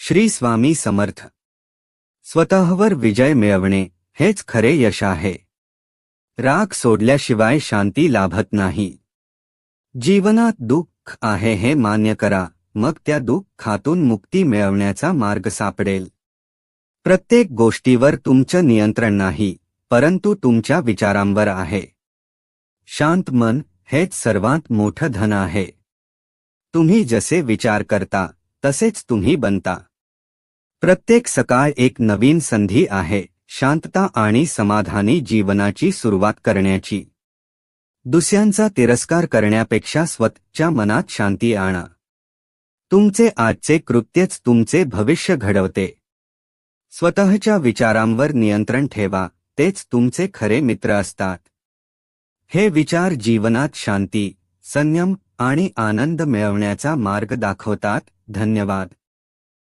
श्री स्वामी समर्थ. स्वतःवर विजय मिळवणे हेच खरे यश आहे. राग सोडल्याशिवाय शांती लाभत नाही. जीवनात दुःख आहे हे मान्य करा, मग त्या दुःखातून मुक्ती मिळवण्याचा मार्ग सापडेल. प्रत्येक गोष्टीवर तुमचं नियंत्रण नाही, परंतु तुमच्या विचारांवर आहे. शांत मन हेच सर्वात मोठं धन आहे. तुम्ही जसे विचार करता तसेच तुम्ही बनता. प्रत्येक सकाळ एक नवीन संधी आहे, शांतता आणि समाधानी जीवनाची सुरुवात करण्याची. दुसऱ्यांचा तिरस्कार करण्यापेक्षा स्वतःच्या मनात शांती आणा. तुमचे आजचे कृत्यच तुमचे भविष्य घडवते. स्वतःच्या विचारांवर नियंत्रण ठेवा, तेच तुमचे खरे मित्र असतात. हे विचार जीवनात शांती, संयम आणि आनंद मिळवण्याचा मार्ग दाखवतात. धन्यवाद.